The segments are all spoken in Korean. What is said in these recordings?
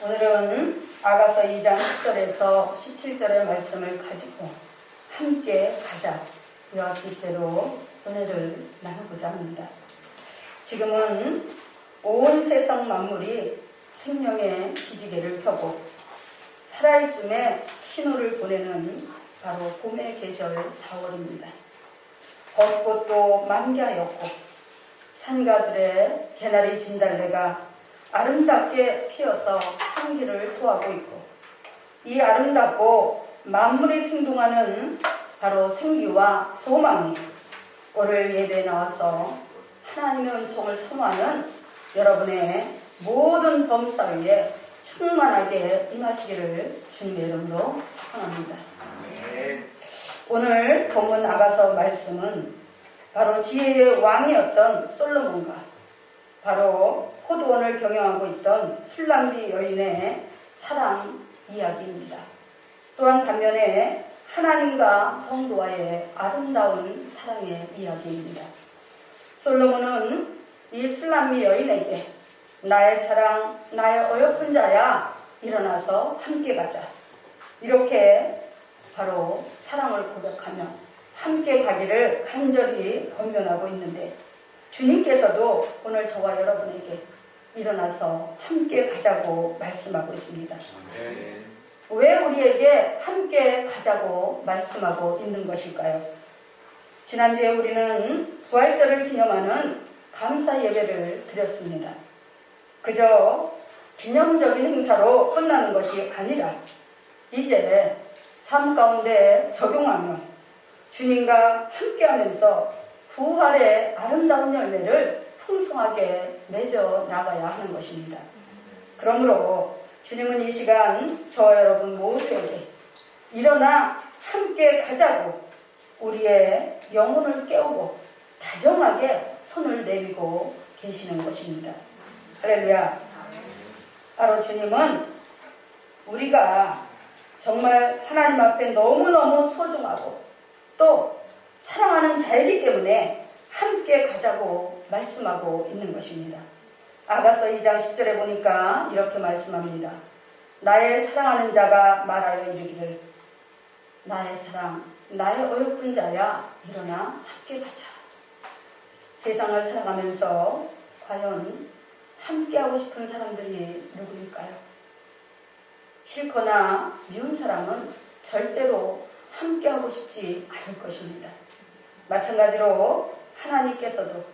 오늘은 아가서 2장 10절에서 17절의 말씀을 가지고 함께 가자 와 기세로 은혜를 나누고자 합니다. 지금은 온 세상 만물이 생명의 기지개를 펴고 살아있음의 신호를 보내는 바로 봄의 계절 4월입니다. 벚꽃도 만개하였고 산가들의 개나리 진달래가 아름답게 피어서 향기를 토하고 있고, 이 아름답고 만물이 생동하는 바로 생기와 소망이 오늘 예배에 나와서 하나님의 은총을 사모하는 여러분의 모든 범사위에 충만하게 임하시기를 주님의 이름으로 축원합니다. 오늘 본문 아가서 말씀은 바로 지혜의 왕이었던 솔로몬과 바로 포도원을 경영하고 있던 술람비 여인의 사랑 이야기입니다. 또한 반면에 하나님과 성도와의 아름다운 사랑의 이야기입니다. 솔로몬은 이 술람비 여인에게 나의 사랑, 나의 어여쁜 자야, 일어나서 함께 가자, 이렇게 바로 사랑을 고백하며 함께 가기를 간절히 권면하고 있는데, 주님께서도 오늘 저와 여러분에게 일어나서 함께 가자고 말씀하고 있습니다. 왜 우리에게 함께 가자고 말씀하고 있는 것일까요? 지난주에 우리는 부활절을 기념하는 감사 예배를 드렸습니다. 그저 기념적인 행사로 끝나는 것이 아니라 이제 삶 가운데 적용하며 주님과 함께하면서 부활의 아름다운 열매를 풍성하게 맺어 나가야 하는 것입니다. 그러므로 주님은 이 시간 저와 여러분 모두에게 일어나 함께 가자고 우리의 영혼을 깨우고 다정하게 손을 내밀고 계시는 것입니다. 할렐루야. 바로 주님은 우리가 정말 하나님 앞에 너무너무 소중하고 또 사랑하는 자이기 때문에 함께 가자고 말씀하고 있는 것입니다. 아가서 2장 10절에 보니까 이렇게 말씀합니다. 나의 사랑하는 자가 말하여 이르기를 나의 사랑, 나의 어여쁜 자야, 일어나 함께 가자. 세상을 살아가면서 과연 함께하고 싶은 사람들이 누구일까요? 싫거나 미운 사람은 절대로 함께하고 싶지 않을 것입니다. 마찬가지로 하나님께서도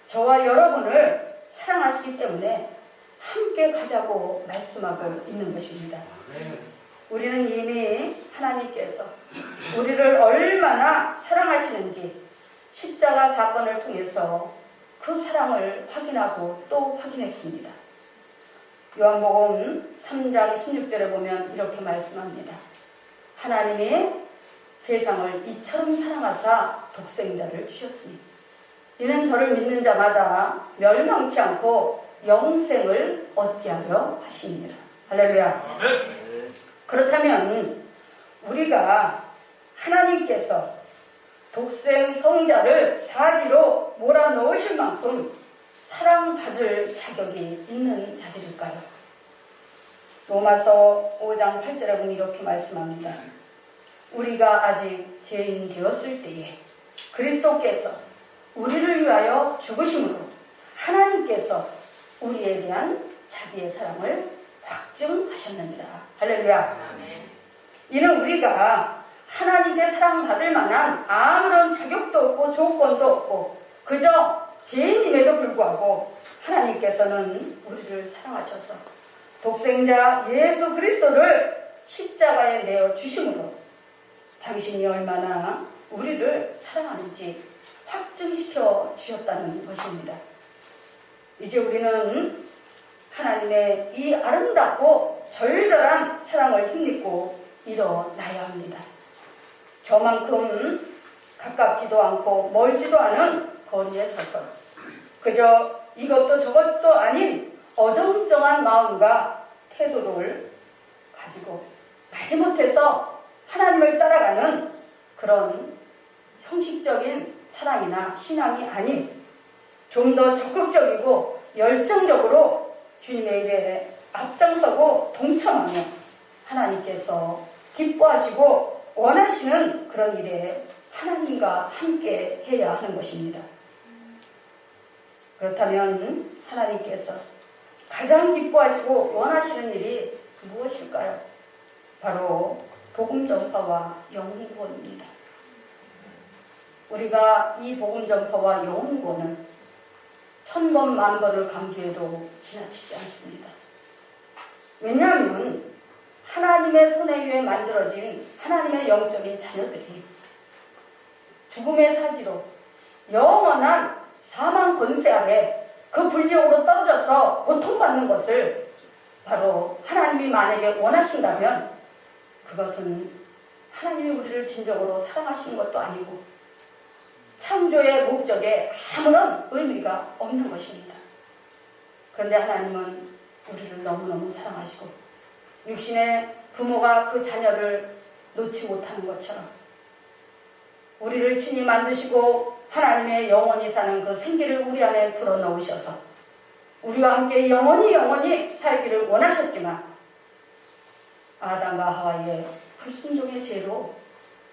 저와 여러분을 사랑하시기 때문에 함께 가자고 말씀하고 있는 것입니다. 우리는 이미 하나님께서 우리를 얼마나 사랑하시는지 십자가 사건을 통해서 그 사랑을 확인하고 또 확인했습니다. 요한복음 3장 16절에 보면 이렇게 말씀합니다. 하나님이 세상을 이처럼 사랑하사 독생자를 주셨으니 이는 저를 믿는 자마다 멸망치 않고 영생을 얻게 하려 하십니다. 할렐루야. 그렇다면 우리가 하나님께서 독생 성자를 사지로 몰아넣으실 만큼 사랑받을 자격이 있는 자들일까요? 로마서 5장 8절에 보면 이렇게 말씀합니다. 우리가 아직 죄인 되었을 때에 그리스도께서 우리를 위하여 죽으심으로 하나님께서 우리에 대한 자기의 사랑을 확증하셨느니라. 할렐루야. 이는 우리가 하나님께 사랑받을 만한 아무런 자격도 없고 조건도 없고 그저 죄인임에도 불구하고 하나님께서는 우리를 사랑하셔서 독생자 예수 그리스도를 십자가에 내어 주심으로 당신이 얼마나 우리를 사랑하는지 확증시켜 주셨다는 것입니다. 이제 우리는 하나님의 이 아름답고 절절한 사랑을 힘입고 일어나야 합니다. 저만큼 가깝지도 않고 멀지도 않은 거리에 서서 그저 이것도 저것도 아닌 어정쩡한 마음과 태도를 가지고 마지못해서 하나님을 따라가는 그런 형식적인 사랑이나 신앙이 아닌 좀 더 적극적이고 열정적으로 주님의 일에 앞장서고 동참하며 하나님께서 기뻐하시고 원하시는 그런 일에 하나님과 함께 해야 하는 것입니다. 그렇다면 하나님께서 가장 기뻐하시고 원하시는 일이 무엇일까요? 바로 복음 전파와 영혼 구원입니다. 우리가 이 복음 전파와 영혼 구원은 1000번 만번을 강조해도 지나치지 않습니다. 왜냐하면 하나님의 손에 의해 만들어진 하나님의 영적인 자녀들이 죽음의 사지로 영원한 사망 권세 아래 그 불지옥으로 떨어져서 고통받는 것을 바로 하나님이 만약에 원하신다면 그것은 하나님이 우리를 진정으로 사랑하시는 것도 아니고 창조의 목적에 아무런 의미가 없는 것입니다. 그런데 하나님은 우리를 너무너무 사랑하시고 육신의 부모가 그 자녀를 놓지 못하는 것처럼 우리를 친히 만드시고 하나님의 영원히 사는 그 생기를 우리 안에 불어넣으셔서 우리와 함께 영원히 살기를 원하셨지만 아담과 하와의 불순종의 죄로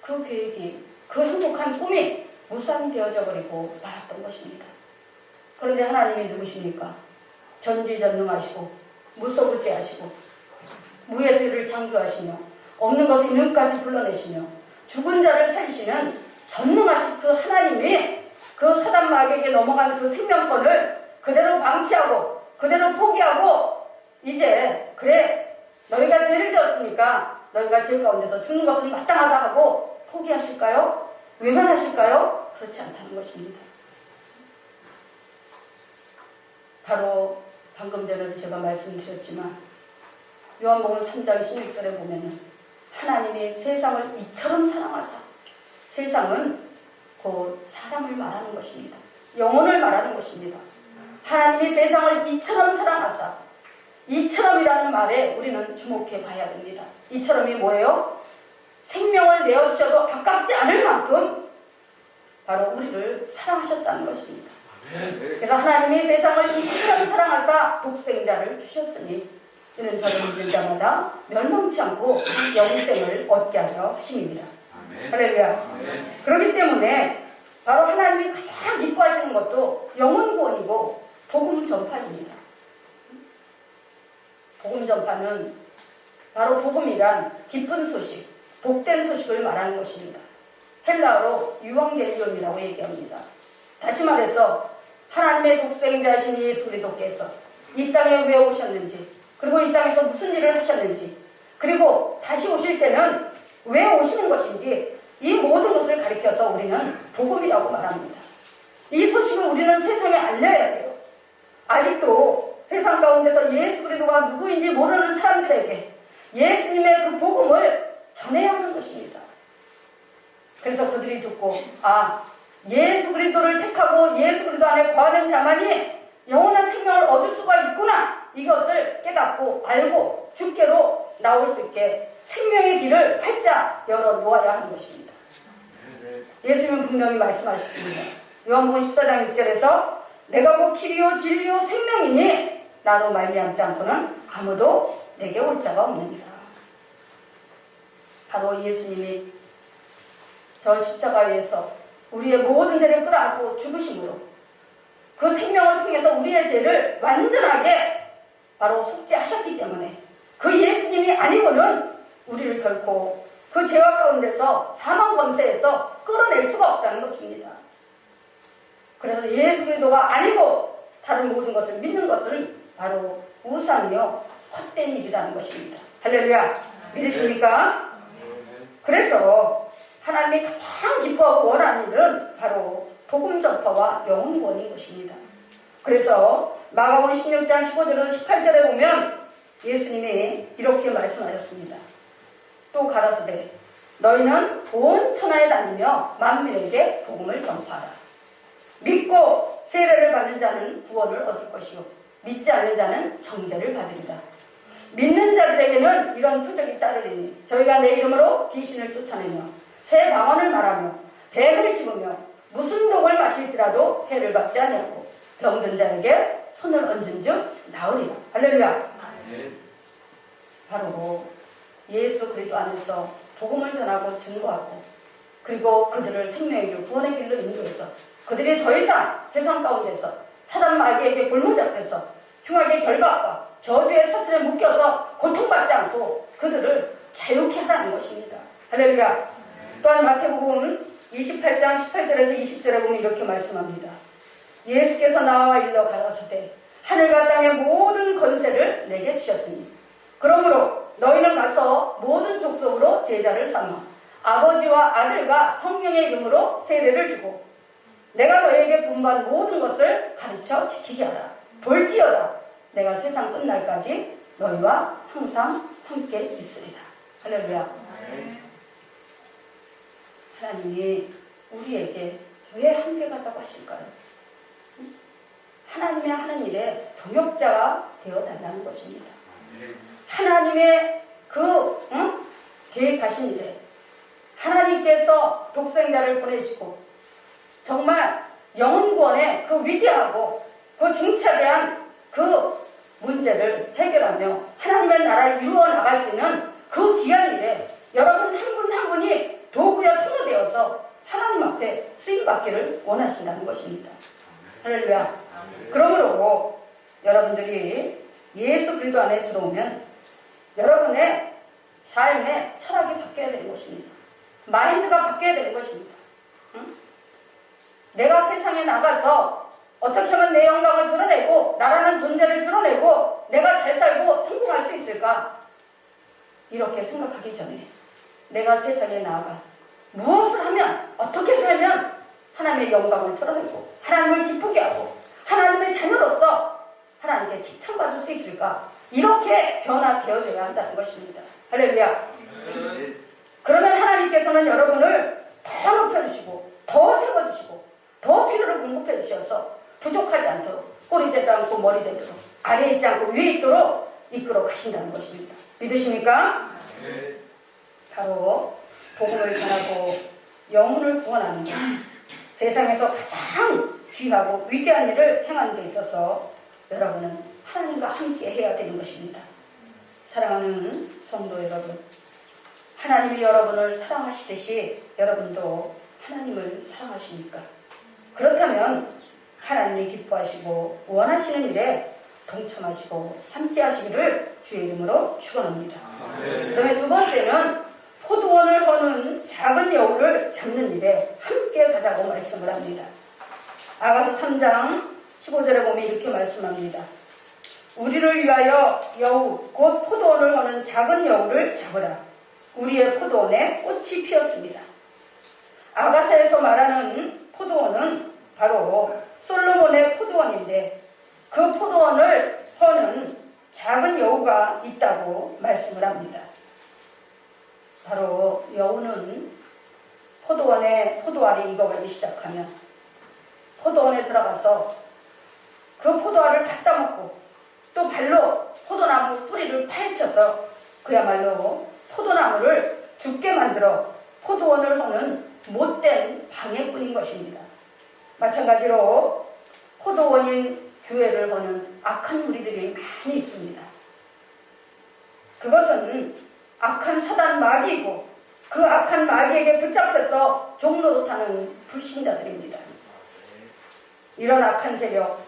그 계획이, 그 행복한 꿈이 무산되어져 버리고 말았던 것입니다. 그런데 하나님이 누구십니까? 전지전능하시고 무소부지하시고 무예수를 창조하시며 없는 것을 있는까지 불러내시며 죽은 자를 살리시는 전능하신 그 하나님이 그 사단 마귀에게 넘어간 그 생명권을 그대로 방치하고 그대로 포기하고 이제 그래 너희가 죄를 지었으니까 너희가 죄 가운데서 죽는 것은 마땅하다 하고 포기하실까요? 외면하실까요? 그렇지 않다는 것입니다. 바로 방금 전에도 제가 말씀드렸지만 요한복음 3장 16절에 보면은 하나님이 세상을 이처럼 사랑하사, 세상은 곧 사람을 말하는 것입니다. 영혼을 말하는 것입니다. 하나님이 세상을 이처럼 사랑하사, 이처럼이라는 말에 우리는 주목해 봐야 됩니다. 이처럼이 뭐예요? 생명을 내어주셔도 아깝지 않을 만큼 바로 우리를 사랑하셨다는 것입니다. 그래서 하나님이 세상을 이처럼 사랑하사 독생자를 주셨으니 이는 저를 믿는 자마다 멸망치 않고 영생을 얻게 하려 하심입니다. 할렐루야. 그렇기 때문에 바로 하나님이 가장 기뻐하시는 것도 영혼 구원이고 복음 전파입니다. 복음 전파는 바로 복음이란 기쁜 소식, 복된 소식을 말하는 것입니다. 헬라어로 유앙겔리온이라고 얘기합니다. 다시 말해서 하나님의 독생자이신 예수 그리스도께서 이 땅에 왜 오셨는지, 그리고 이 땅에서 무슨 일을 하셨는지, 그리고 다시 오실 때는 왜 오시는 것인지 이 모든 것을 가리켜서 우리는 복음이라고 말합니다. 이 소식을 우리는 세상에 알려야 돼요. 아직도 세상 가운데서 예수 그리스도가 누구인지 모르는 사람들에게 예수님의 그 복음을 전해야 하는 것입니다. 그래서 그들이 듣고 예수 그리스도를 택하고 예수 그리스도 안에 거하는 자만이 영원한 생명을 얻을 수가 있구나, 이것을 깨닫고 알고 주께로 나올 수 있게 생명의 길을 활짝 열어 놓아야 하는 것입니다. 예수님은 분명히 말씀하셨습니다. 요한복음 14장 6절에서 내가 곧 길이요 진리요 생명이니 나로 말미암지 않고는 아무도 내게 올 자가 없느니라. 바로 예수님이 저 십자가에서 우리의 모든 죄를 끌어안고 죽으심으로 그 생명을 통해서 우리의 죄를 완전하게 바로 속죄하셨기 때문에 그 예수님이 아니고는 우리를 결코 그 죄악 가운데서 사망 권세에서 끌어낼 수가 없다는 것입니다. 그래서 예수 그리스도가 아니고 다른 모든 것을 믿는 것은 바로 우상이요 헛된 일이라는 것입니다. 할렐루야. 믿으십니까? 그래서 하나님이 가장 기뻐하고 원하는 일은 바로 복음 전파와 영혼 구원인 것입니다. 그래서 마가복음 16장 15절에서 18절에 보면 예수님이 이렇게 말씀하셨습니다. 또 가라사대 너희는 온 천하에 다니며 만민에게 복음을 전파하라. 믿고 세례를 받는 자는 구원을 얻을 것이요 믿지 않는 자는 정죄를 받으리라. 믿는 자들에게는 이런 표적이 따르리니 저희가 내 이름으로 귀신을 쫓아내며 새 방언을 말하며 뱀을 집으며 무슨 독을 마실지라도 해를 받지 아니하고 병든 자에게 손을 얹은 즉 나으리라. 할렐루야. 바로 예수 그리스도 안에서 복음을 전하고 증거하고 그리고 그들을 생명의 길, 구원의 길로 인도해서 그들이 더 이상 세상 가운데서 사단 마귀에게 볼모잡혀서 흉악의 결박과 저주의 사슬에 묶여서 고통받지 않고 그들을 자유케 하라는 것입니다. 할렐루야. 또한 마태복음 28장 18절에서 20절에 보면 이렇게 말씀합니다. 예수께서 나와 일러 가라사대 하늘과 땅의 모든 권세를 내게 주셨으니 그러므로 너희는 가서 모든 족속으로 제자를 삼아 아버지와 아들과 성령의 이름으로 세례를 주고 내가 너희에게 분부한 모든 것을 가르쳐 지키게 하라. 볼지어다 내가 세상 끝날까지 너희와 항상 함께 있으리라. 할렐루야. 하나님이 우리에게 왜 함께 가자고 하실까요? 하나님의 하는 일에 동역자가 되어달라는 것입니다. 하나님의 계획하신 일에 하나님께서 독생자를 보내시고 정말 영혼구원의 그 위대하고 그 중차대한 그 문제를 해결하며 하나님의 나라를 이루어 나갈 수 있는 그 귀한 일에 여러분 한 분 한 분이 도구여 통로되어서 하나님 앞에 쓰임받기를 원하신다는 것입니다. 할렐루야. 그러므로 여러분들이 예수 그리스도 안에 들어오면 여러분의 삶의 철학이 바뀌어야 되는 것입니다. 마인드가 바뀌어야 되는 것입니다. 응? 내가 세상에 나가서 어떻게 하면 내 영광을 드러내고 나라는 존재를 드러내고 내가 잘 살고 성공할 수 있을까? 이렇게 생각하기 전에 내가 세상에 나아가 무엇을 하면 어떻게 살면 하나님의 영광을 드러내고 하나님을 기쁘게 하고 하나님의 자녀로서 하나님께 칭찬받을 수 있을까? 이렇게 변화되어져야 한다는 것입니다. 할렐루야. 그러면 하나님께서는 여러분을 더 높여주시고 더 세워주시고 더 필요를 공급해 주셔서 부족하지 않도록 꼬리 되지 않고 머리 되도록 아래에 있지 않고 위에 있도록 이끌어 가신다는 것입니다. 믿으십니까? 바로 복음을 전하고 영혼을 구원하는 것, 세상에서 가장 귀하고 위대한 일을 행하는 데 있어서 여러분은 하나님과 함께 해야 되는 것입니다. 사랑하는 성도 여러분, 하나님이 여러분을 사랑하시듯이 여러분도 하나님을 사랑하십니까? 그렇다면 하나님이 기뻐하시고 원하시는 일에 동참하시고 함께 하시기를 주의 이름으로 축원합니다. 그 다음에 두 번째는 포도원을 허는 작은 여우를 잡는 일에 함께 가자고 말씀을 합니다. 아가서 3장 15절에 보면 이렇게 말씀합니다. 우리를 위하여 여우 곧 포도원을 허는 작은 여우를 잡으라. 우리의 포도원에 꽃이 피었습니다. 아가서에서 말하는 포도원은 바로 솔로몬의 포도원인데 그 포도원을 허는 작은 여우가 있다고 말씀을 합니다. 바로 여우는 포도원에 포도알이 익어가기 시작하면 포도원에 들어가서 그 포도알을 다 따먹고 또 발로 포도나무 뿌리를 파헤쳐서 그야말로 포도나무를 죽게 만들어 포도원을 허는 못된 방해꾼인 것입니다. 마찬가지로 포도원인 교회를 허는 악한 무리들이 많이 있습니다. 그것은 악한 사단 마귀이고 그 악한 마귀에게 붙잡혀서 종노릇하는 불신자들입니다. 이런 악한 세력,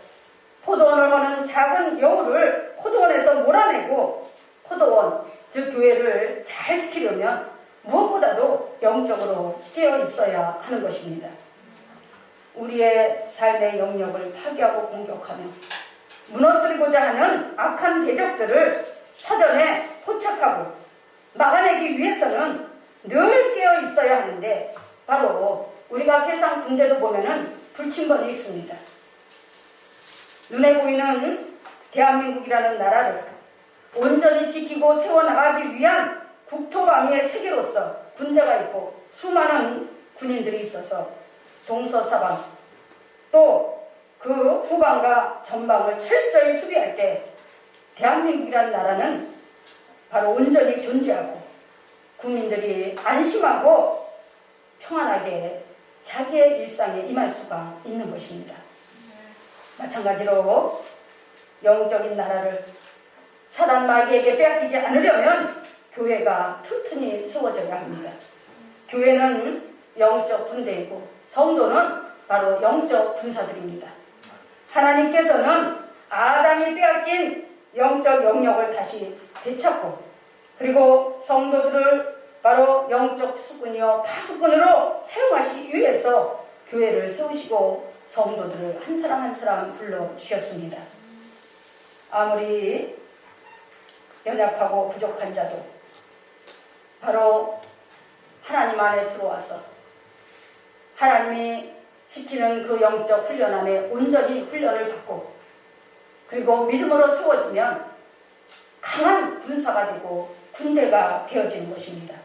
포도원을 허는 작은 여우를 포도원에서 몰아내고 포도원, 즉 교회를 잘 지키려면 무엇보다도 영적으로 깨어 있어야 하는 것입니다. 우리의 삶의 영역을 파괴하고 공격하며 무너뜨리고자 하는 악한 대적들을 사전에 포착하고 막아내기 위해서는 늘 깨어 있어야 하는데 바로 우리가 세상 군대도 보면은 불침번이 있습니다. 눈에 보이는 대한민국이라는 나라를 온전히 지키고 세워나가기 위한 국토방위의 체계로서 군대가 있고 수많은 군인들이 있어서 동서사방 또 그 후방과 전방을 철저히 수비할 때 대한민국이라는 나라는 바로 온전히 존재하고 국민들이 안심하고 평안하게 자기의 일상에 임할 수가 있는 것입니다. 마찬가지로 영적인 나라를 사단 마귀에게 빼앗기지 않으려면 교회가 튼튼히 세워져야 합니다. 교회는 영적 군대이고 성도는 바로 영적 군사들입니다. 하나님께서는 아담이 빼앗긴 영적 영역을 다시 되찾고 그리고 성도들을 바로 영적 수군이요 파수꾼으로 사용하시기 위해서 교회를 세우시고 성도들을 한 사람 한 사람 불러주셨습니다. 아무리 연약하고 부족한 자도 바로 하나님 안에 들어와서 하나님이 시키는 그 영적 훈련 안에 온전히 훈련을 받고 그리고 믿음으로 세워지면 강한 군사가 되고 군대가 되어지는 것입니다.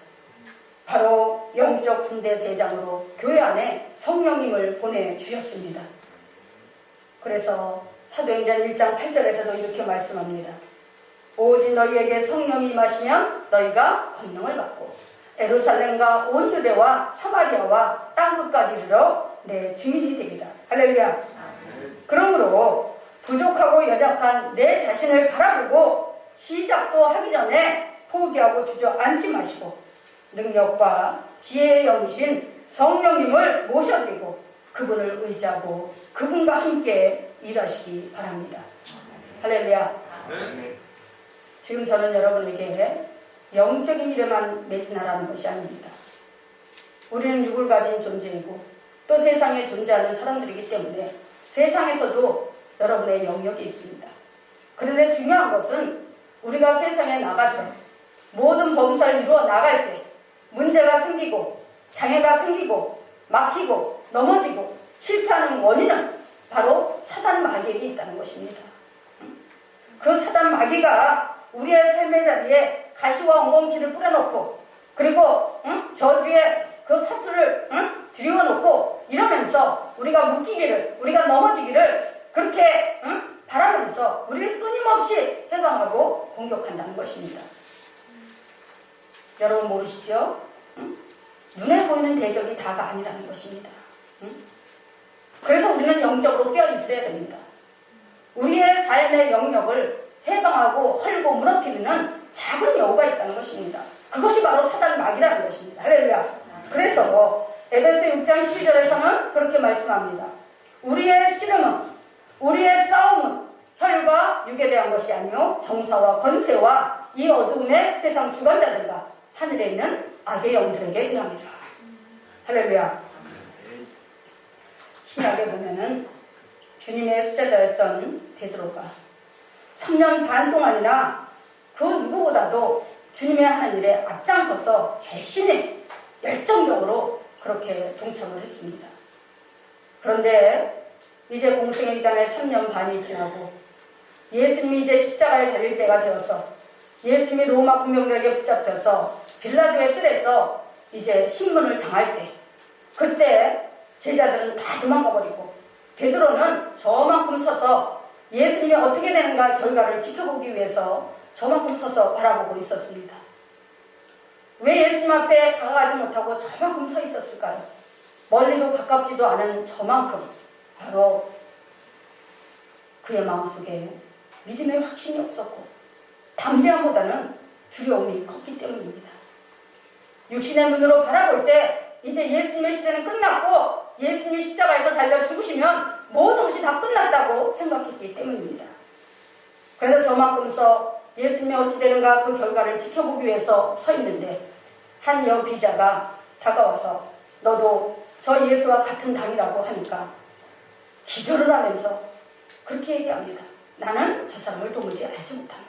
바로 영적 군대 대장으로 교회 안에 성령님을 보내주셨습니다. 그래서 사도행전 1장 8절에서도 이렇게 말씀합니다. 오직 너희에게 성령이 임하시면 너희가 권능을 받고 예루살렘과 온 유대와 사마리아와 땅끝까지 이르러 내 증인이 되리라. 할렐루야. 그러므로 부족하고 연약한 내 자신을 바라보고 시작도 하기 전에 포기하고 주저앉지 마시고 능력과 지혜의 영이신 성령님을 모셔드리고 그분을 의지하고 그분과 함께 일하시기 바랍니다. 할렐루야. 지금 저는 여러분에게 영적인 일에만 매진하라는 것이 아닙니다. 우리는 육을 가진 존재이고 또 세상에 존재하는 사람들이기 때문에 세상에서도 여러분의 영역이 있습니다. 그런데 중요한 것은 우리가 세상에 나가서 모든 범사를 이루어 나갈 때 문제가 생기고 장애가 생기고 막히고 넘어지고 실패하는 원인은 바로 사단 마귀에게 있다는 것입니다. 그 사단 마귀가 우리의 삶의 자리에 가시와 엉겅퀴를 뿌려놓고 그리고 저주의 그 사슬을 들여놓고 이러면서 우리가 묶이기를 우리가 넘어지기를 그렇게 바라면서 우리를 끊임없이 해방하고 공격한다는 것입니다. 여러분 모르시죠? 눈에 보이는 대적이 다가 아니라는 것입니다. 그래서 우리는 영적으로 깨어있어야 됩니다. 우리의 삶의 영역을 해방하고 헐고 무너뜨리는 작은 여우가 있다는 것입니다. 그것이 바로 사단 마귀라는 것입니다. 할렐루야. 그래서 에베소 6장 12절에서는 그렇게 말씀합니다. 우리의 씨름은 우리의 싸움은 혈과 육에 대한 것이 아니요 정사와 권세와 이 어두움의 세상 주관자들과 하늘에 있는 악의 영들에게 대합니다. 할렐루야. 신약에 보면은 주님의 수제자였던 베드로가 3년 반 동안이나 그 누구보다도 주님의 하는 일에 앞장서서 결심에 열정적으로 그렇게 동참을 했습니다. 그런데 이제 공생의 기간에 3년 반이 지나고 예수님이 이제 십자가에 달릴 때가 되어서 예수님이 로마 군병들에게 붙잡혀서 빌라도의 뜰에서 이제 신문을 당할 때 그때 제자들은 다 도망가 버리고 베드로는 저만큼 서서 예수님이 어떻게 되는가 결과를 지켜보기 위해서 저만큼 서서 바라보고 있었습니다. 왜 예수님 앞에 다가가지 못하고 저만큼 서 있었을까요? 멀리도 가깝지도 않은 저만큼 바로 그의 마음속에 믿음의 확신이 없었고 담대함보다는 두려움이 컸기 때문입니다. 육신의 눈으로 바라볼 때 이제 예수님의 시대는 끝났고 예수님이 십자가에서 달려 죽으시면 모든 것이 다 끝났다고 생각했기 때문입니다. 그래서 저만큼 예수님이 어찌 되는가 그 결과를 지켜보기 위해서 서 있는데 한 여비자가 다가와서 너도 저 예수와 같은 당이라고 하니까 기절을 하면서 그렇게 얘기합니다. 나는 저 사람을 도무지 알지 못한다.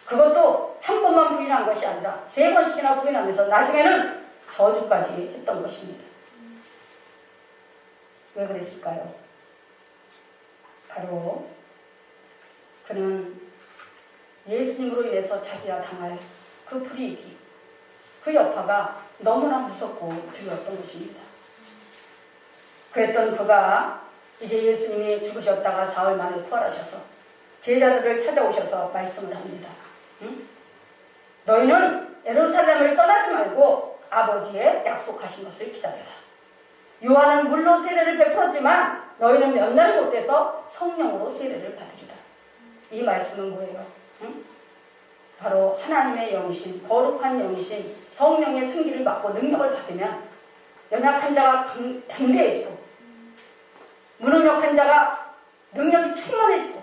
그것도 한 번만 부인한 것이 아니라 3번씩이나 부인하면서 나중에는 저주까지 했던 것입니다. 왜 그랬을까요? 바로 그는 예수님으로 인해서 자기가 당할 그 불이익이 그 여파가 너무나 무섭고 두려웠던 것입니다. 그랬던 그가 이제 예수님이 죽으셨다가 사흘 만에 부활하셔서 제자들을 찾아오셔서 말씀을 합니다. 너희는 예루살렘을 떠나지 말고 아버지의 약속하신 것을 기다려라. 요한은 물로 세례를 베풀었지만 너희는 몇 날 못 돼서 성령으로 세례를 받으리라. 이 말씀은 뭐예요? 바로 하나님의 영이신 거룩한 영이신 성령의 승기를 받고 능력을 받으면 연약한 자가 담대해지고 무능력한 자가 능력이 충만해지고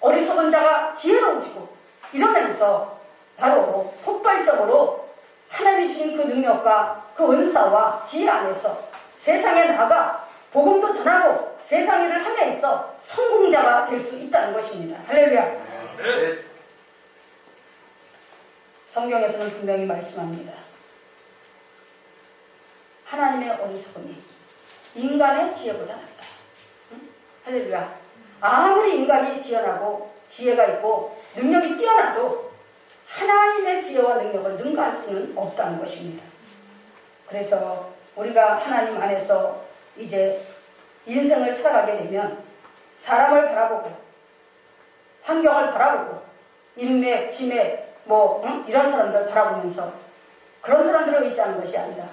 어리석은 자가 지혜로워지고 이러면서 바로 폭발적으로 하나님이 주신 그 능력과 그 은사와 지혜 안에서 세상에 나가 복음도 전하고 세상 일을 함에 있어 성공자가 될 수 있다는 것입니다. 할렐루야. 네. 성경에서는 분명히 말씀합니다. 하나님의 어리석음이 인간의 지혜보다 낫다. 응? 할렐루야. 아무리 인간이 지혜나고 지혜가 있고 능력이 뛰어나도 하나님의 지혜와 능력을 능가할 수는 없다는 것입니다. 그래서 우리가 하나님 안에서 이제 인생을 살아가게 되면 사람을 바라보고 환경을 바라보고 인맥, 지맥 이런 사람들 바라보면서 그런 사람들을 의지하는 것이 아니라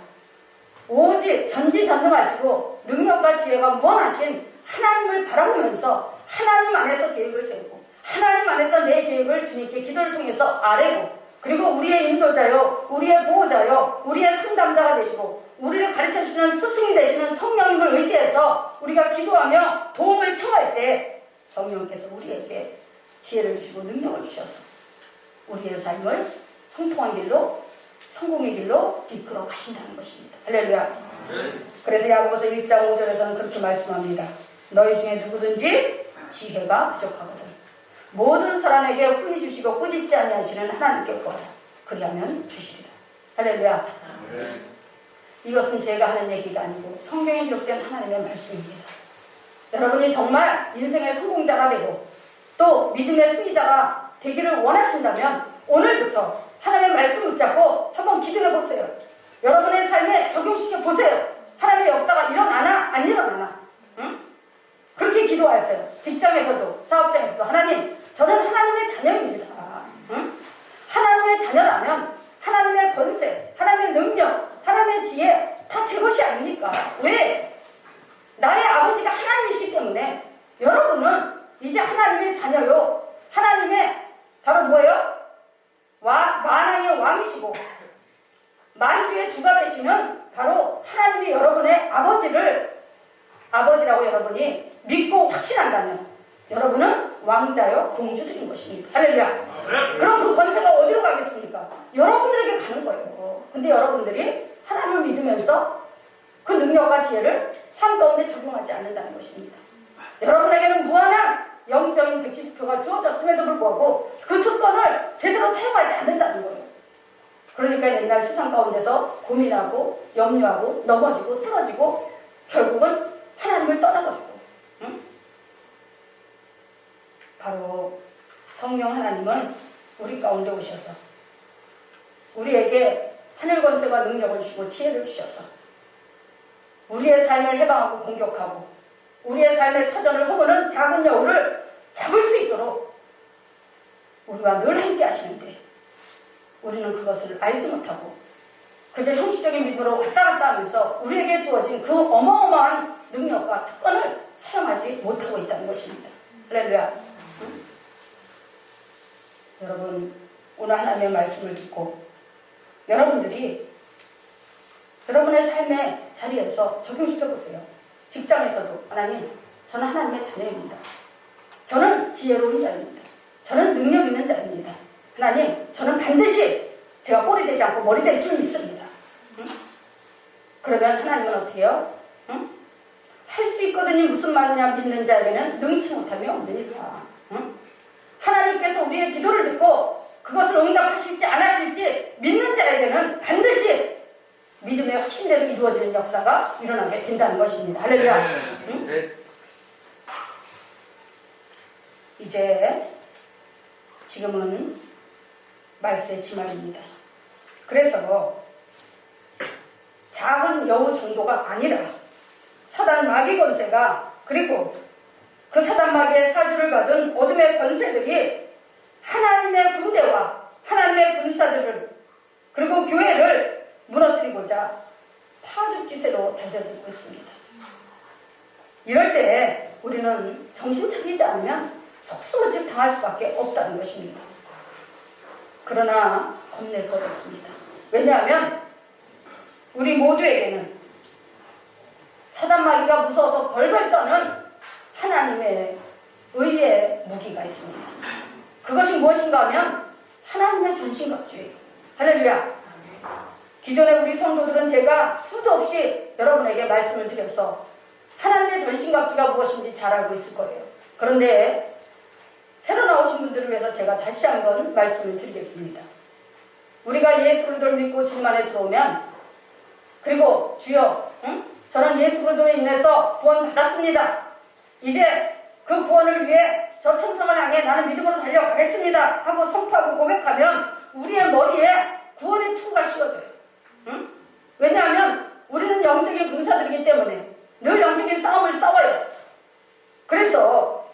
오직 전지전능하시고 능력과 지혜가 무한하신 하나님을 바라보면서 하나님 안에서 계획을 세우고 하나님 안에서 내 계획을 주님께 기도를 통해서 아뢰고 그리고 우리의 인도자요, 우리의 보호자요, 우리의 상담자가 되시고 우리를 가르쳐주시는 스승이 되시는 성령님을 의지해서 우리가 기도하며 도움을 청할 때 성령께서 우리에게 지혜를 주시고 능력을 주셔서 우리의 삶을 형통한 길로 성공의 길로 이끌어 가신다는 것입니다. 할렐루야. 그래서 야고보서 1장 5절에서는 그렇게 말씀합니다. 너희 중에 누구든지 지혜가 부족하거든 모든 사람에게 후히 주시고 꾸짖지 아니하시는 하나님께 구하라. 그리하면 주시리라. 할렐루야. 이것은 제가 하는 얘기가 아니고 성경에 기록된 하나님의 말씀입니다. 여러분이 정말 인생의 성공자가 되고 또 믿음의 승리자가 되기를 원하신다면 오늘부터 하나님의 말씀을 붙잡고 한번 기도해 보세요. 여러분의 삶에 적용시켜 보세요. 하나님의 역사가 일어나나 안 일어나나. 응? 그렇게 기도하세요. 직장에서도 사업장에서도 하나님 저는 하나님의 자녀입니다. 응? 하나님의 자녀라면 하나님의 권세, 하나님의 능력, 하나님의 지혜 다 제 것이 아닙니까? 왜? 나의 아버지가 하나님이시기 때문에 여러분은 이제 하나님의 자녀요. 하나님의 바로 뭐예요? 만왕의 왕이시고 만주의 주가 되시는 바로 하나님이 여러분의 아버지라고 여러분이 믿고 확신한다면 여러분은 왕자요 공주들인 것입니다. 할렐루야. 그럼 그 권세가 어디로 가겠습니까? 여러분들에게 가는 거예요. 근데 여러분들이 하나님을 믿으면서 그 능력과 지혜를 삶 가운데 적용하지 않는다는 것입니다. 여러분에게는 무한한 영적인 백지수표가 주어졌음에도 불구하고 그 특권을 제대로 사용하지 않는다는 거예요. 그러니까 맨날 세상 가운데서 고민하고 염려하고 넘어지고 쓰러지고 결국은 하나님을 떠나버리고 응? 바로 성령 하나님은 우리 가운데 오셔서 우리에게 하늘 권세와 능력을 주시고 지혜를 주셔서 우리의 삶을 해방하고 공격하고 우리의 삶의 터전을 허무는 작은 여우를 잡을 수 있도록 우리와 늘 함께 하시는데 우리는 그것을 알지 못하고 그저 형식적인 믿음으로 왔다 갔다 하면서 우리에게 주어진 그 어마어마한 능력과 특권을 사용하지 못하고 있다는 것입니다. 할렐루야. 응? 여러분 오늘 하나님의 말씀을 듣고 여러분들이 여러분의 삶의 자리에서 적용시켜 보세요. 직장에서도 하나님 저는 하나님의 자녀입니다. 저는 지혜로운 자입니다. 저는 능력 있는 자입니다. 하나님 저는 반드시 제가 꼴이 되지 않고 머리 될 줄 믿습니다. 응? 그러면 하나님은 어떻게 해요? 응? 할 수 있거든요. 무슨 말이냐. 믿는 자에게는 능치 못함이 없느니라. 응? 하나님께서 우리의 기도를 듣고 그것을 응답하실지 안 하실지 믿는 자에게는 반드시 믿음의 확신대로 이루어지는 역사가 일어나게 된다는 것입니다. 할렐루야. 응? 이제 지금은 말세의 지말입니다. 그래서 작은 여우 정도가 아니라 사단 마귀 권세가 그리고 그 사단 마귀의 사주를 받은 어둠의 권세들이 하나님의 군대와 하나님의 군사들을 그리고 교회를 무너뜨리고자 파죽지세로 달려들고 있습니다. 이럴 때 우리는 정신 차리지 않으면 속수무책 당할 수밖에 없다는 것입니다. 그러나 겁낼 것 없습니다. 왜냐하면 우리 모두에게는 사단마귀가 무서워서 벌벌 떠는 하나님의 의의 무기가 있습니다. 그것이 무엇인가 하면 하나님의 전신갑주예요. 할렐루야. 기존에 우리 성도들은 제가 수도 없이 여러분에게 말씀을 드려서 하나님의 전신갑주가 무엇인지 잘 알고 있을 거예요. 그런데 새로 나오신 분들을 위해서 제가 다시 한번 말씀을 드리겠습니다. 우리가 예수 그리스도를 믿고 주님 안에 들어오면, 그리고 주여, 저는 예수 그리스도에 인해서 구원 받았습니다. 이제 그 구원을 위해 저 천성을 향해 나는 믿음으로 달려가겠습니다 하고 선포하고 고백하면 우리의 머리에 구원의 투가 씌워져요. 왜냐하면 우리는 영적인 군사들이기 때문에 늘 영적인 싸움을 싸워요. 그래서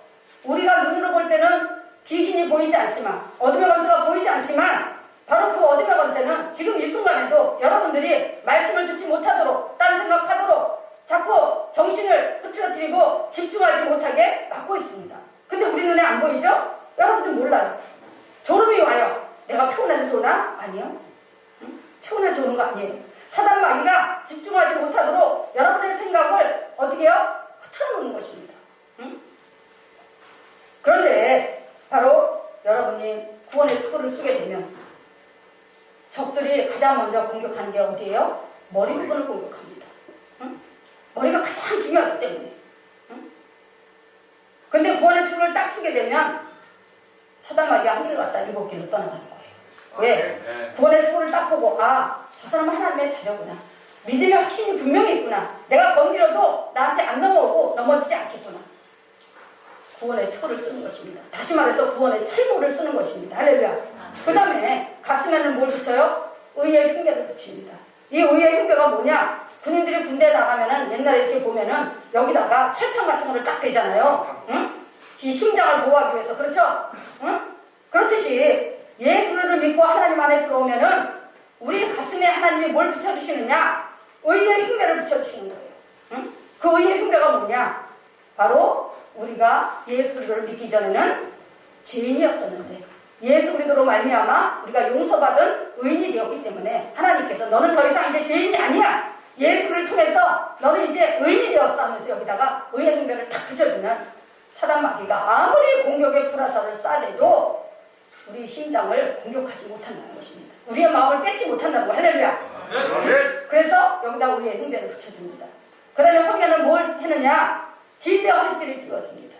우리가 눈으로 볼 때는 귀신이 보이지 않지만, 어둠의 권세가 보이지 않지만, 바로 그 어둠의 권세는 지금 이 순간에도 여러분들이 말씀을 듣지 못하도록, 딴 생각하도록 자꾸 정신을 흐트러뜨리고 집중하지 못하게 막고 있습니다. 근데 우리 눈에 안 보이죠? 여러분들 몰라요. 졸음이 와요. 내가 피곤해서 조나? 아니요. 피곤해서 조는 거 아니에요. 사단마귀가 집중하지 못하도록 여러분의 생각을 어떻게 해요? 흐트러놓는 것입니다. 그런데 바로 여러분이 구원의 투구를 쓰게 되면 적들이 가장 먼저 공격하는 게 어디예요? 머리 부분을 공격합니다. 머리가 가장 중요하기 때문에. 근데 구원의 투구를 딱 쓰게 되면 사단마귀가 한 길 갔다 일곱 길로 떠나가는 거예요. 왜? 구원의 투구를 딱 보고, 아, 저 사람은 하나님의 자녀구나. 믿음의 확신이 분명히 있구나. 내가 건드려도 나한테 안 넘어오고 넘어지지 않겠구나. 구원의 투구를 쓰는 것입니다. 다시 말해서 구원의 철모를 쓰는 것입니다. 할렐루야. 그 다음에 가슴에는 뭘 붙여요? 의의 흉배를 붙입니다. 이 의의 흉배가 뭐냐? 군인들이 군대에 나가면은 옛날에 이렇게 보면은 여기다가 철판 같은 거를 딱 대잖아요. 응? 이 심장을 보호하기 위해서. 그렇죠? 응? 그렇듯이 예수를 믿고 하나님 안에 들어오면은 우리 가슴에 하나님이 뭘 붙여주시느냐? 의의 흉배를 붙여주시는 거예요. 응? 그 의의 흉배가 뭐냐? 바로 우리가 예수 그리스도를 믿기 전에는 죄인이었었는데 예수 그리스도로 말미암아 우리가 용서받은 의인이 되었기 때문에 하나님께서 너는 더 이상 이제 죄인이 아니야. 예수를 통해서 너는 이제 의인이 되었어 하면서 여기다가 의의 흉배를 탁 붙여주면 사단마귀가 아무리 공격의 불화살을 쏴대도 우리 심장을 공격하지 못한다는 것입니다. 우리의 마음을 뺏지 못한다는 거. 할렐루야. 그래서 여기다 의의 흉배를 붙여줍니다. 그 다음에 허리에는 뭘 했느냐? 진리의 허리띠를 띄워줍니다.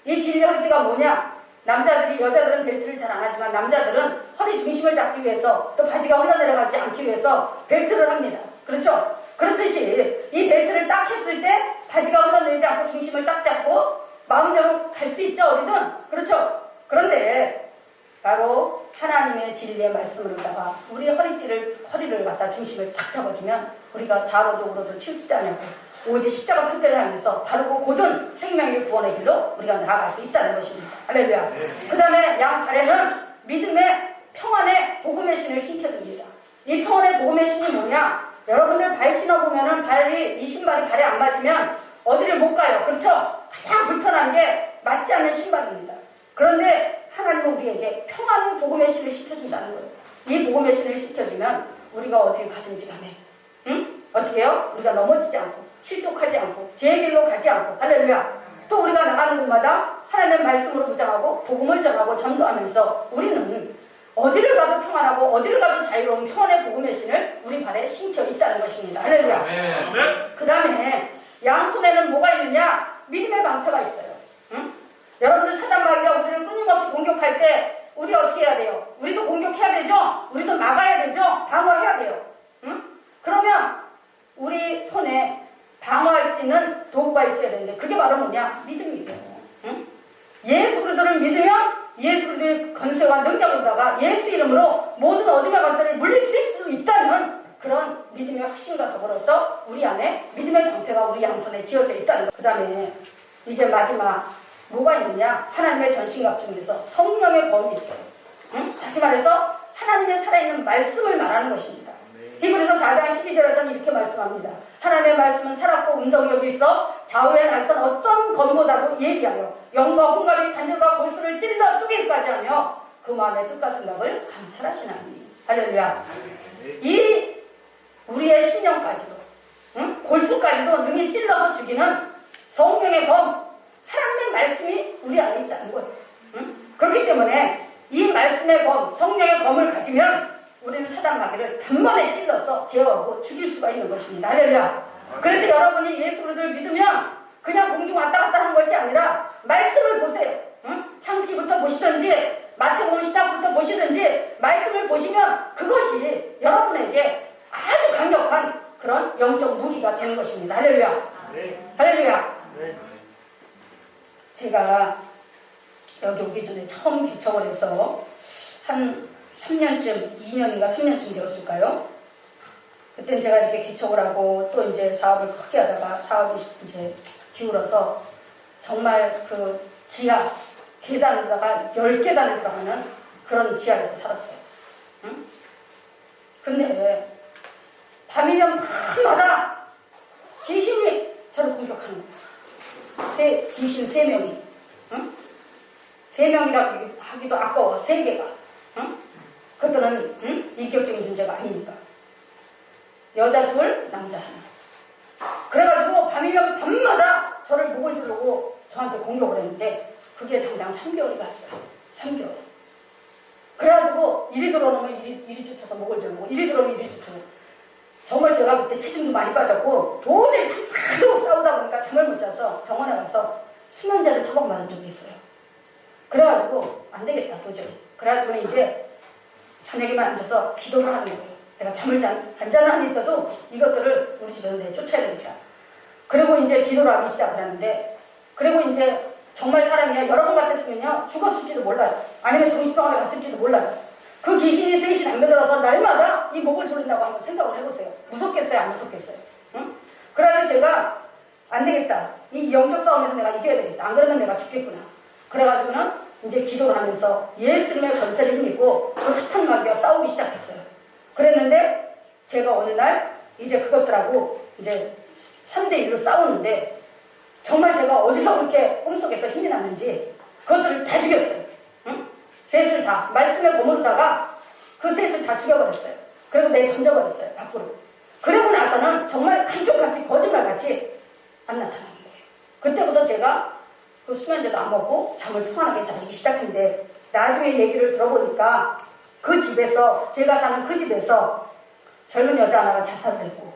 이 진리의 허리띠가 뭐냐? 여자들은 벨트를 잘 안 하지만 남자들은 허리 중심을 잡기 위해서 또 바지가 흘러내려가지 않기 위해서 벨트를 합니다. 그렇죠? 그렇듯이 이 벨트를 딱 했을 때 바지가 흘러내리지 않고 중심을 딱 잡고 마음대로 갈 수 있죠, 어디든. 그렇죠? 그런데 바로 하나님의 진리의 말씀으로다가 우리 허리를 갖다 중심을 딱 잡아주면 우리가 좌로도 우로도 치우치지 않고 오직 십자가 표대를 하면서 바르고 곧은 생명의 구원의 길로 우리가 나아갈 수 있다는 것입니다. 할렐루야. 그 다음에 양 발에는 믿음의 평안의 복음의 신을 신겨줍니다. 이 평안의 복음의 신이 뭐냐? 여러분들 발 신어보면은 이 신발이 발에 안 맞으면 어디를 못 가요. 그렇죠? 가장 불편한 게 맞지 않는 신발입니다. 그런데 하나님은 우리에게 평안의 복음의 신을 시켜준다는 거예요. 이 복음의 신을 시켜주면 우리가 어디 가든지 간에 어떻게 해요? 우리가 넘어지지 않고 실족하지 않고 제 길로 가지 않고. 할렐루야. 또 우리가 나가는 곳마다 하나님의 말씀으로 무장하고 복음을 전하고 전도하면서 우리는 어디를 가도 평안하고 어디를 가도 자유로운 평안의 복음의 신을 우리 발에 신겨 있다는 것입니다. 할렐루야. 그 다음에 양손에는 뭐가 있느냐? 믿음의 방패가 있어요. 응? 여러분들 사단마귀가 우리를 끊임없이 공격할 때 우리 어떻게 해야 돼요? 우리도 공격해야 되죠? 우리도 막아야 되죠? 방어해야 돼요. 응? 그러면 우리 손에 방어할 수 있는 도구가 있어야 되는데 그게 바로 뭐냐? 믿음이에요. 응? 예수 그리스도를 믿으면 예수 그리스도의 권세와 능력으로다가 예수 이름으로 모든 어둠의 권세를 물리칠 수 있다는 그런 믿음의 확신과 더불어서 우리 안에 믿음의 방패가 우리 양손에 지어져 있다는 것. 그 다음에 이제 마지막 뭐가 있느냐? 하나님의 전신갑 중에서 성령의 검이 있어요. 응? 다시 말해서 하나님의 살아있는 말씀을 말하는 것입니다. 히브리서 4장 12절에서는 이렇게 말씀합니다. 하나님의 말씀은 살았고 운동력이 있어 좌우의 날선 어떤 검보다도 예리하여 영과 홍갑이 관절과 골수를 찔러 쪼개기까지 하며 그 마음의 뜻과 생각을 감찰하시는 하나님. 할렐루야. 이 우리의 심령까지도, 골수까지도 능히 찔러서 죽이는 성령의 검, 하나님의 말씀이 우리 안에 있다는 거예요. 그렇기 때문에 이 말씀의 검, 성령의 검을 가지면 우리는 사단 마귀를 단번에 찔러서 제어하고 죽일 수가 있는 것입니다. 할렐루야. 그래서 여러분이 예수 그리스도를 믿으면 그냥 공중 왔다 갔다 하는 것이 아니라 말씀을 보세요. 창세기부터 보시든지 마태복음 시작부터 보시든지 말씀을 보시면 그것이 여러분에게 아주 강력한 그런 영적 무기가 되는 것입니다. 할렐루야. 네. 할렐루야. 네. 제가 여기 오기 전에 처음 개척을 해서 한 3년쯤, 2년인가 3년쯤 되었을까요? 그때 제가 이렇게 개척을 하고 또 이제 사업을 크게 하다가 사업이 이제 기울어서 정말 그 지하 계단에다가 10계단을 들어가는 그런 지하에서 살았어요. 응? 근데 밤이면 밤마다 귀신이 저를 공격하는 거예요. 귀신 3명이. 응? 3명이라고 하기도 아까워. 3개가. 응? 그것들은 인격적인 존재가 아니니까. 여자 2, 남자 1. 그래가지고 밤이면 밤마다 저를 목을 조르고 저한테 공격을 했는데 그게 장장 3개월이 갔어요. 3개월. 그래가지고 이리 들어오면 이리 쫓아서 목을 조르고 이리 들어오면 이리 쫓아서 정말 제가 그때 체중도 많이 빠졌고 도저히 밤새도록 싸우다 보니까 잠을 못 자서 병원에 가서 수면제를 처방받은 적이 있어요. 그래가지고 안 되겠다 도저히. 그래가지고 이제 저녁에만 앉아서 기도를 하는 거예요. 내가 잠을 안 자는 한이 있어도 이것들을 우리 집에서 쫓아야 되겠다. 그리고 이제 기도를 하기 시작을 하는데 그리고 이제 정말 사람이 여러 번 같았으면요 죽었을지도 몰라요. 아니면 정신병원에 갔을지도 몰라요. 그 귀신이 셋이 남겨들어서 날마다 이 목을 조른다고 한번 생각을 해보세요. 무섭겠어요? 안 무섭겠어요? 응? 그래서 제가 안 되겠다. 이 영적 싸움에서 내가 이겨야 되겠다. 안 그러면 내가 죽겠구나. 그래가지고는 이제 기도를 하면서 예수님의 권세를 힘입고 그 사탄 마귀와 싸우기 시작했어요. 그랬는데 제가 어느 날 이제 그것들하고 이제 3대1로 싸우는데 정말 제가 어디서 그렇게 꿈속에서 힘이 났는지 그것들을 다 죽였어요. 응? 셋을 다 말씀에 버무르다가 그 셋을 다 죽여버렸어요. 그리고 내가 던져버렸어요. 밖으로. 그러고 나서는 정말 감쪽같이 거짓말같이 안 나타나는 거예요. 그때부터 제가 그 수면제도 안 먹고 잠을 평안하게 자기 시작했는데 나중에 얘기를 들어보니까 그 집에서 제가 사는 그 집에서 젊은 여자 하나가 자살을 했고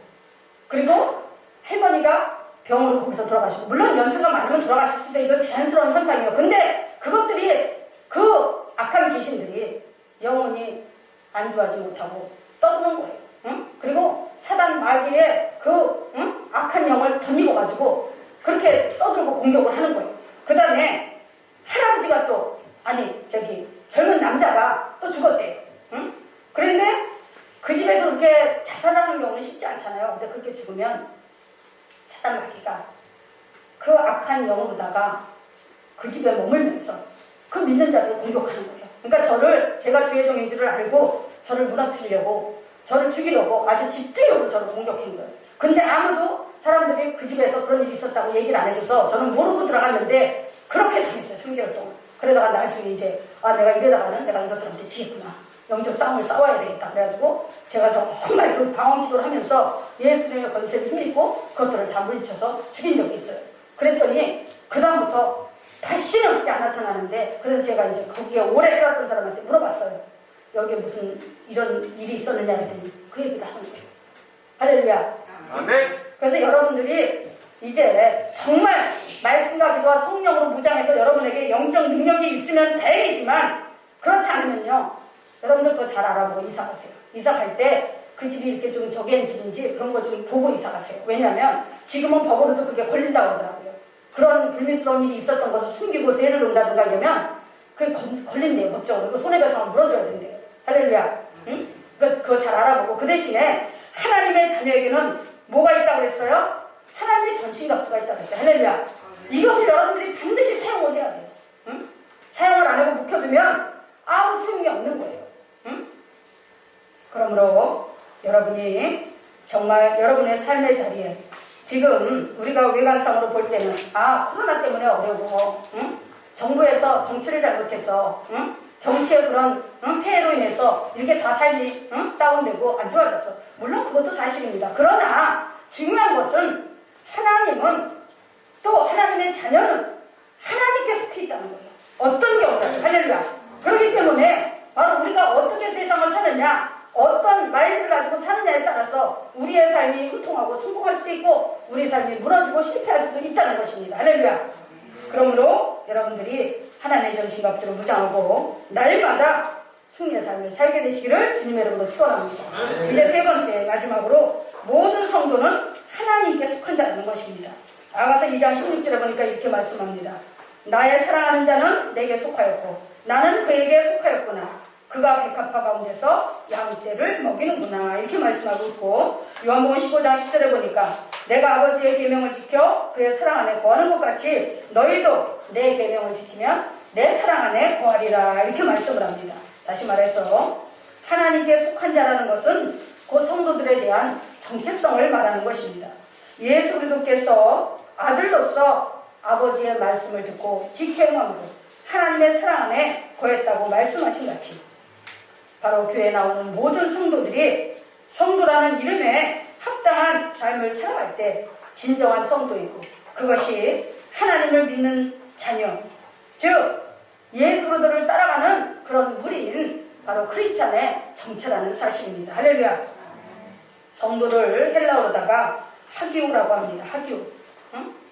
그리고 할머니가 병으로 거기서 돌아가시고 물론 연세가 많으면 돌아가실 수 있어요. 이건 자연스러운 현상이에요. 근데 그것들이 그 악한 귀신들이 영원히 안주하지 못하고 떠드는 거예요. 응? 그리고 사단 마귀의 그 악한 영을 덧입어가지고 그렇게 떠들고 공격을 하는 거예요. 그 다음에 할아버지가 또 젊은 남자가 또 죽었대요. 응? 그런데 그 집에서 그렇게 자살하는 경우는 쉽지 않잖아요. 근데 그렇게 죽으면 사단 마귀가 그 악한 영으로다가 그 집에 머물면서 그 믿는 자들을 공격하는 거예요. 그러니까 제가 주의 종인 줄을 알고 저를 무너뜨리려고 저를 죽이려고 아주 집중적으로 저를 공격한 거예요. 근데 아무도 사람들이 그 집에서 그런 일이 있었다고 얘기를 안 해줘서 저는 모르고 들어갔는데 그렇게 당했어요. 3개월 동안. 그러다가 나중에 이제 내가 이러다가는 내가 이것들한테 지겠구나. 영적 싸움을 싸워야 되겠다. 그래가지고 제가 정말 그 방언 기도를 하면서 예수님의 권세를 힘입고 그것들을 다 물리쳐서 죽인 적이 있어요. 그랬더니 그 다음부터 다시는 그렇게 안 나타나는데 그래서 제가 이제 거기에 오래 살았던 사람한테 물어봤어요. 여기에 무슨 이런 일이 있었느냐 그랬더니 그 얘기를 하는 거예요. 할렐루야. 아멘. 그래서 여러분들이 이제 정말 말씀과 기도와 성령으로 무장해서 여러분에게 영적 능력이 있으면 다행이지만 그렇지 않으면요 여러분들 그거 잘 알아보고 이사 가세요. 이사 갈 때 그 집이 이렇게 좀 저기한 집인지 그런 거 좀 보고 이사 가세요. 왜냐하면 지금은 법으로도 그게 걸린다고 하더라고요. 그런 불미스러운 일이 있었던 것을 숨기고 세를 놓는다든가 이러면 그게 걸린대요. 법적으로. 그 손해배상을 물어줘야 된대요. 할렐루야. 응? 그거 잘 알아보고 그 대신에 하나님의 자녀에게는 뭐가 있다고 그랬어요? 하나님의 전신갑주가 있다고 그랬어요. 할렐루야. 이것을 여러분들이 반드시 사용을 해야 돼요. 응? 사용을 안 하고 묵혀두면 아무 소용이 없는 거예요. 응? 그러므로 여러분이 정말 여러분의 삶의 자리에 지금 우리가 외관상으로 볼 때는 코로나 때문에 어려워. 응? 정부에서 정치를 잘못해서 응? 정치의 그런 폐해로 인해서 이렇게 다 삶이 다운되고 안 좋아졌어. 물론 그것도 사실입니다. 그러나 중요한 것은 하나님은 또 하나님의 자녀는 하나님께 속해 있다는 거예요. 어떤 경우라도 할렐루야. 그렇기 때문에 바로 우리가 어떻게 세상을 사느냐, 어떤 마인드를 가지고 사느냐에 따라서 우리의 삶이 형통하고 성공할 수도 있고 우리의 삶이 무너지고 실패할 수도 있다는 것입니다. 할렐루야. 그러므로 여러분들이 하나님의 전신갑주로 무장하고 날마다 승리의 삶을 살게 되시기를 주님의 이름으로 축원합니다. 이제 세 번째 마지막으로 모든 성도는 하나님께 속한 자라는 것입니다. 아가서 2장 16절에 보니까 이렇게 말씀합니다. 나의 사랑하는 자는 내게 속하였고 나는 그에게 속하였구나. 그가 백합화 가운데서 양떼를 먹이는구나. 이렇게 말씀하고 있고 요한복음 15장 10절에 보니까 내가 아버지의 계명을 지켜 그의 사랑 안에 거하는 것 같이 너희도 내 계명을 지키면 내 사랑 안에 거하리라. 이렇게 말씀을 합니다. 다시 말해서 하나님께 속한 자라는 것은 그 성도들에 대한 정체성을 말하는 것입니다. 예수 그리스도께서 아들로서 아버지의 말씀을 듣고 지켜 행함으로 하나님의 사랑 안에 거했다고 말씀하신 같이 바로 교회에 나오는 모든 성도들이 성도라는 이름에 합당한 삶을 살아갈 때 진정한 성도이고 그것이 하나님을 믿는 자녀, 즉 예수 그리스도를 따라가는 그런 무리인 바로 크리스찬의 정체라는 사실입니다. 할렐루야. 성도를 헬라어로다가 하기오라고 합니다. 하기오.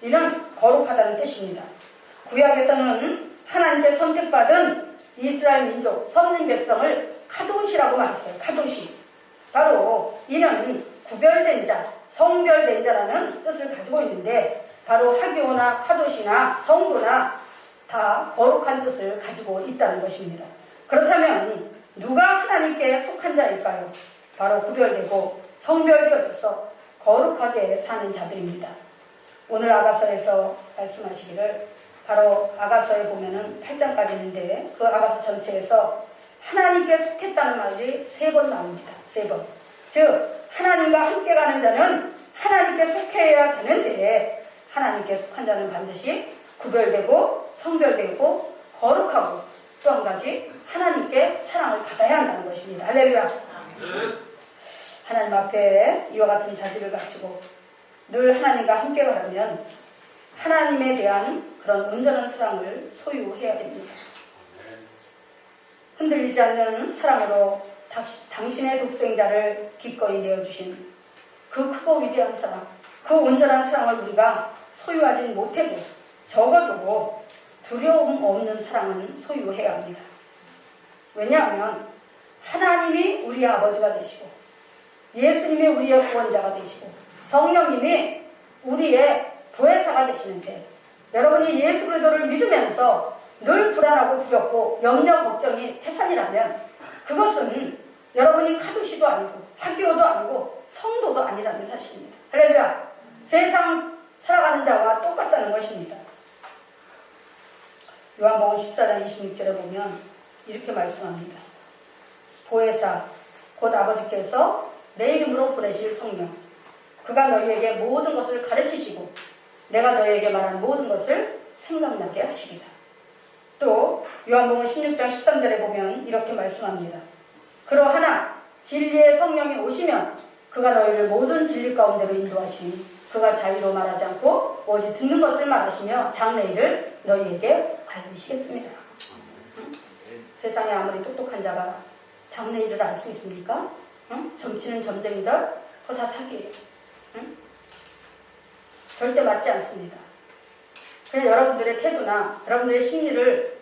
이는 거룩하다는 뜻입니다. 구약에서는 하나님께 선택받은 이스라엘 민족, 선민 백성을 카도시라고 말했어요. 카도시. 바로 이는 구별된 자, 성별된 자라는 뜻을 가지고 있는데 바로 하기오나 카도시나 성도나 다 거룩한 뜻을 가지고 있다는 것입니다. 그렇다면 누가 하나님께 속한 자일까요? 바로 구별되고 성별되어져서 거룩하게 사는 자들입니다. 오늘 아가서에서 말씀하시기를 바로 아가서에 보면은 8장까지 있는데 그 아가서 전체에서 하나님께 속했다는 말이 3번 나옵니다. 3번. 즉 하나님과 함께 가는 자는 하나님께 속해야 되는데 하나님께 속한 자는 반드시 구별되고 성별되고 거룩하고 또 한 가지 하나님께 사랑을 받아야 한다는 것입니다. 할렐루야. 하나님 앞에 이와 같은 자질을 갖추고 늘 하나님과 함께 가려면 하나님에 대한 그런 온전한 사랑을 소유해야 됩니다. 흔들리지 않는 사랑으로 당신의 독생자를 기꺼이 내어주신 그 크고 위대한 사랑, 그 온전한 사랑을 우리가 소유하지 못해도 적어도 두려움 없는 사랑은 소유해야 합니다. 왜냐하면 하나님이 우리의 아버지가 되시고 예수님이 우리의 구원자가 되시고 성령님이 우리의 보혜사가 되시는데 여러분이 예수 그리스도를 믿으면서 늘 불안하고 두렵고 염려 걱정이 태산이라면 그것은 여러분이 카도시도 아니고 학교도 아니고 성도도 아니라는 사실입니다. 할렐루야. 세상 살아가는 자와 똑같다는 것입니다. 요한복음 14장 26절에 보면 이렇게 말씀합니다. 보혜사 곧 아버지께서 내 이름으로 보내실 성령 그가 너희에게 모든 것을 가르치시고 내가 너희에게 말한 모든 것을 생각나게 하시리라. 또 요한복음 16장 13절에 보면 이렇게 말씀합니다. 그러하나 진리의 성령이 오시면 그가 너희를 모든 진리 가운데로 인도하시니 그가 자유로 말하지 않고 오직 듣는 것을 말하시며 장래일을 너희에게 알리시겠습니다. 세상에 아무리 똑똑한 자가 장래일을 알 수 있습니까? 점치는 점쟁이들 그거 다 사기예요. 절대 맞지 않습니다. 그냥 여러분들의 태도나 여러분들의 심리를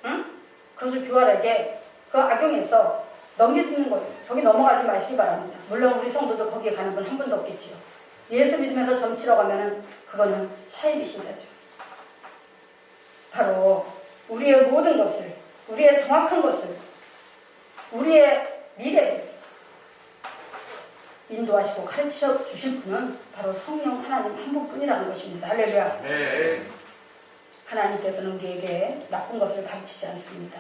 그것을 교활하게 그 악용해서 넘겨주는 거예요. 거기 넘어가지 마시기 바랍니다. 물론 우리 성도도 거기에 가는 분 한 분도 없겠지요. 예수 믿으면서 점치러 가면은 그거는 사이비 신자죠. 바로 우리의 모든 것을, 우리의 정확한 것을, 우리의 미래를 인도하시고 가르쳐 주실 분은 바로 성령 하나님 한 분뿐이라는 것입니다. 할렐루야. 네. 하나님께서는 우리에게 나쁜 것을 가르치지 않습니다.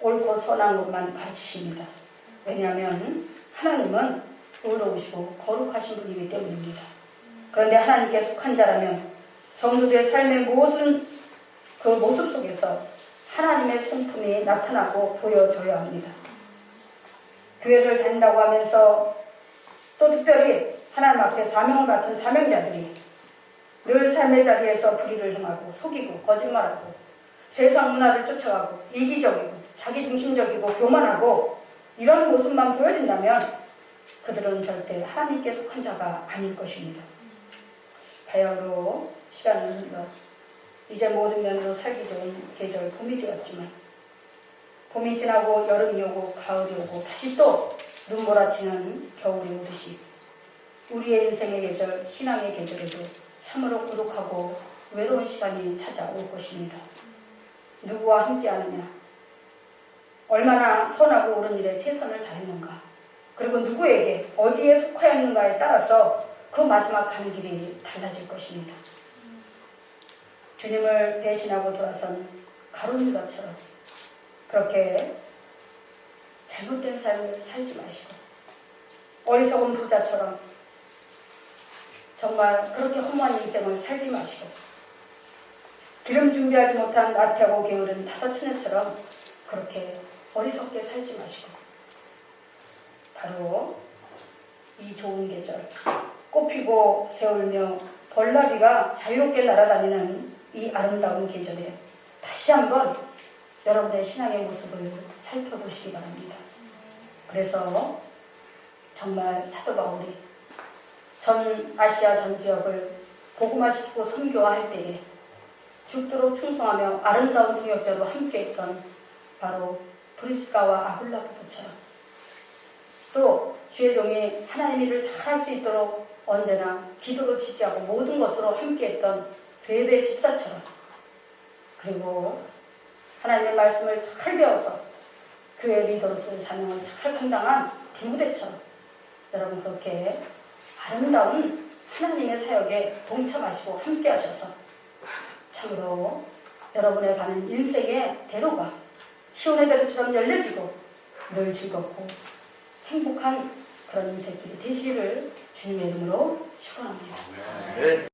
옳고 선한 것만 가르치십니다. 왜냐하면 하나님은 의로우시고 거룩하신 분이기 때문입니다. 그런데 하나님께 속한 자라면 성도들의 삶의 모든 그 모습 속에서 하나님의 성품이 나타나고 보여져야 합니다. 교회를 다닌다고 하면서 또 특별히 하나님 앞에 사명을 맡은 사명자들이 늘 삶의 자리에서 불의를 행하고 속이고 거짓말하고 세상 문화를 쫓아가고 이기적이고 자기중심적이고 교만하고 이런 모습만 보여진다면 그들은 절대 하나님께 속한 자가 아닐 것입니다. 바야흐로 시간은 흘러 이제 모든 면으로 살기 좋은 계절 봄이 되었지만 봄이 지나고 여름이 오고 가을이 오고 다시 또 눈몰아치는 겨울이 오듯이 우리의 인생의 계절, 신앙의 계절에도 참으로 고독하고 외로운 시간이 찾아올 것입니다. 누구와 함께하느냐, 얼마나 선하고 옳은 일에 최선을 다했는가, 그리고 누구에게 어디에 속하였는가에 따라서 그 마지막 가는 길이 달라질 것입니다. 주님을 배신하고 돌아선 가룟 유다처럼 그렇게 잘못된 삶을 살지 마시고 어리석은 부자처럼 정말 그렇게 허무한 인생을 살지 마시고 기름 준비하지 못한 나태하고 게으른 다섯 처녀처럼 그렇게 어리석게 살지 마시고 바로 이 좋은 계절 꽃피고 새울며 벌나비가 자유롭게 날아다니는 이 아름다운 계절에 다시 한번 여러분의 신앙의 모습을 살펴보시기 바랍니다. 그래서 정말 사도 바울이 전 아시아 전 지역을 복음화시키고 선교화할 때에 죽도록 충성하며 아름다운 동역자로 함께했던 바로 브리스가와 아굴라 부부처럼 또 주의 종이 하나님 일을 잘할 수 있도록 언제나 기도로 지지하고 모든 것으로 함께했던 베베 집사처럼 그리고 하나님의 말씀을 잘 배워서 교회 리더로서의 사명을 잘 감당한 디모데처럼 여러분 그렇게 아름다운 하나님의 사역에 동참하시고 함께 하셔서 참으로 여러분의 가는 인생의 대로가 시온의 대로처럼 열려지고 늘 즐겁고 행복한 그런 인생길이 되시기를 주님의 이름으로 축원합니다.